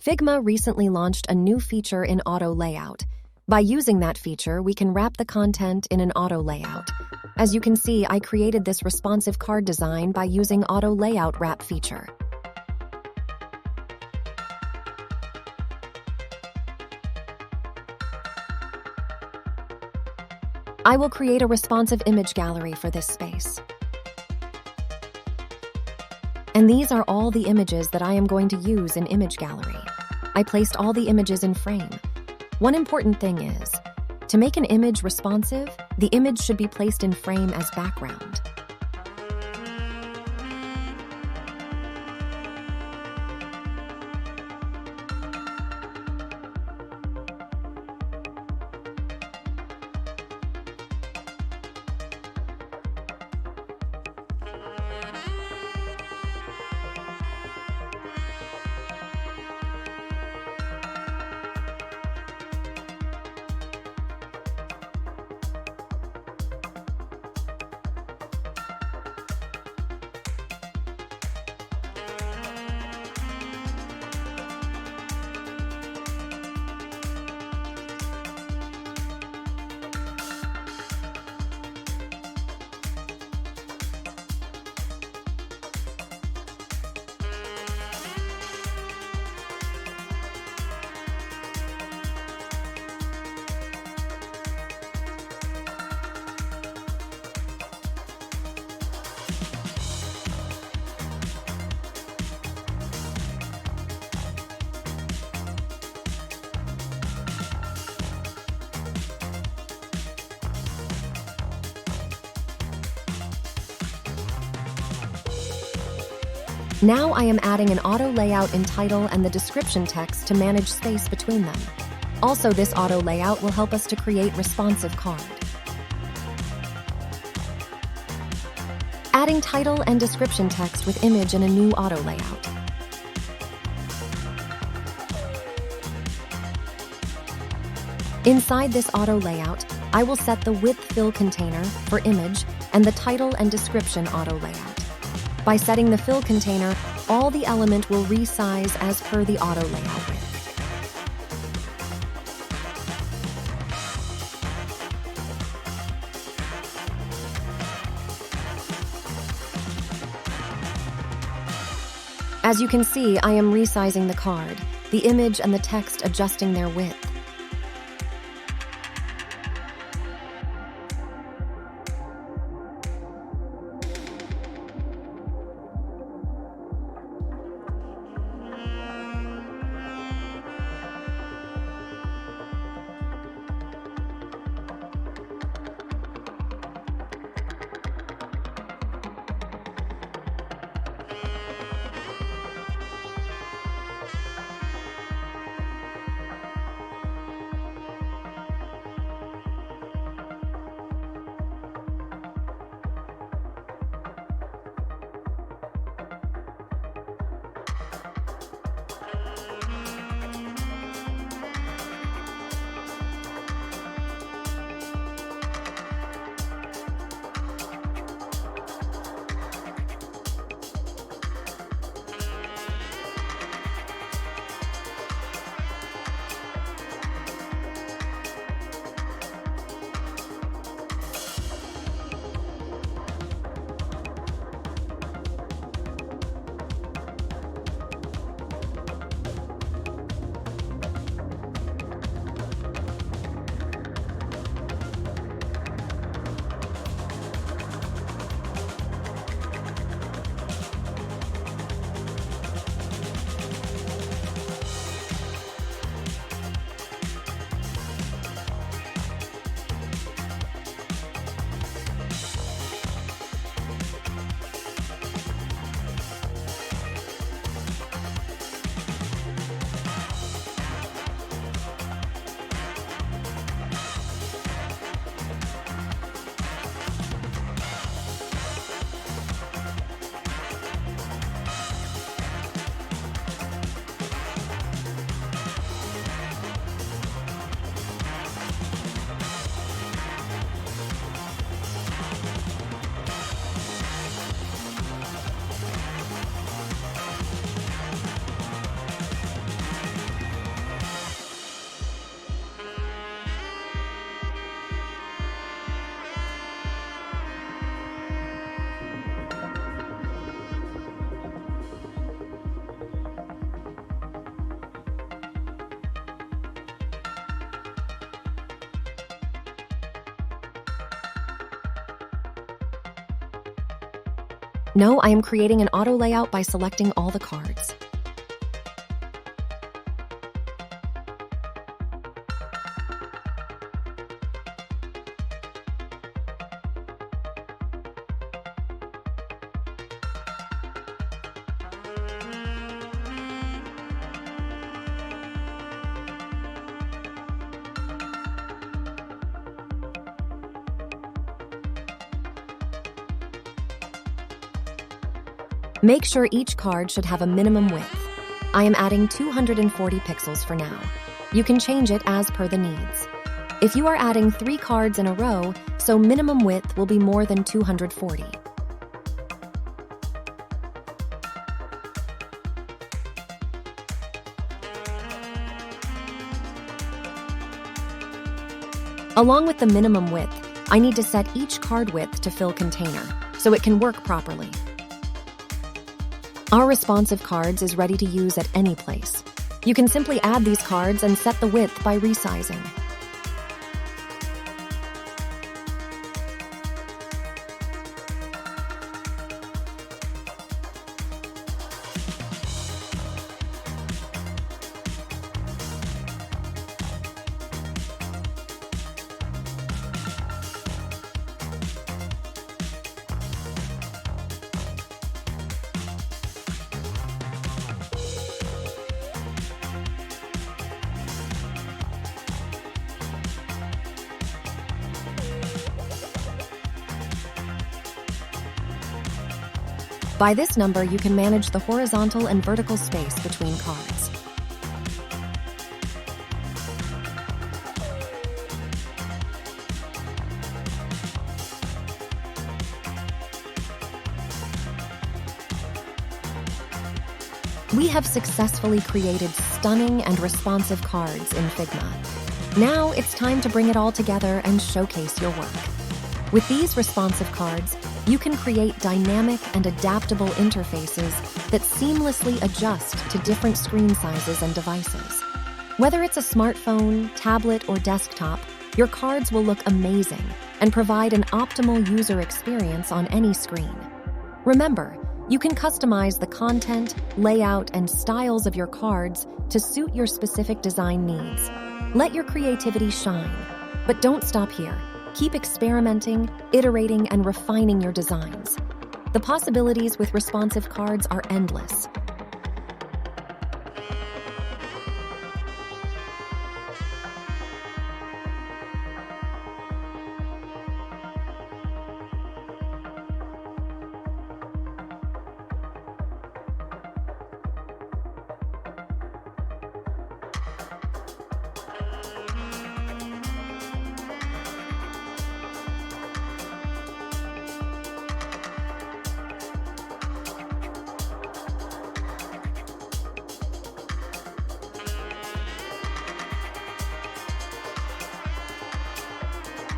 Figma recently launched a new feature in auto layout. By using that feature, we can wrap the content in an auto layout. As you can see, I created this responsive card design by using auto layout wrap feature. I will create a responsive image gallery for this space. And these are all the images that I am going to use in Image Gallery. I placed all the images in frame. One important thing is, to make an image responsive, the image should be placed in frame as background. Now I am adding an auto layout in title and the description text to manage space between them. Also, this auto layout will help us to create responsive card. Adding title and description text with image in a new auto layout. Inside this auto layout, I will set the width fill container for image and the title and description auto layout. By setting the fill container, all the element will resize as per the auto layout width. As you can see, I am resizing the card, the image and the text adjusting their width. No, I am creating an auto layout by selecting all the cards. Make sure each card should have a minimum width. I am adding 240 pixels for now. You can change it as per the needs. If you are adding 3 cards in a row, so minimum width will be more than 240. Along with the minimum width, I need to set each card width to fill container, so it can work properly. Our responsive cards is ready to use at any place. You can simply add these cards and set the width by resizing. By this number, you can manage the horizontal and vertical space between cards. We have successfully created stunning and responsive cards in Figma. Now it's time to bring it all together and showcase your work. With these responsive cards, you can create dynamic and adaptable interfaces that seamlessly adjust to different screen sizes and devices. Whether it's a smartphone, tablet, or desktop, your cards will look amazing and provide an optimal user experience on any screen. Remember, you can customize the content, layout, and styles of your cards to suit your specific design needs. Let your creativity shine, but don't stop here. Keep experimenting, iterating, and refining your designs. The possibilities with responsive cards are endless,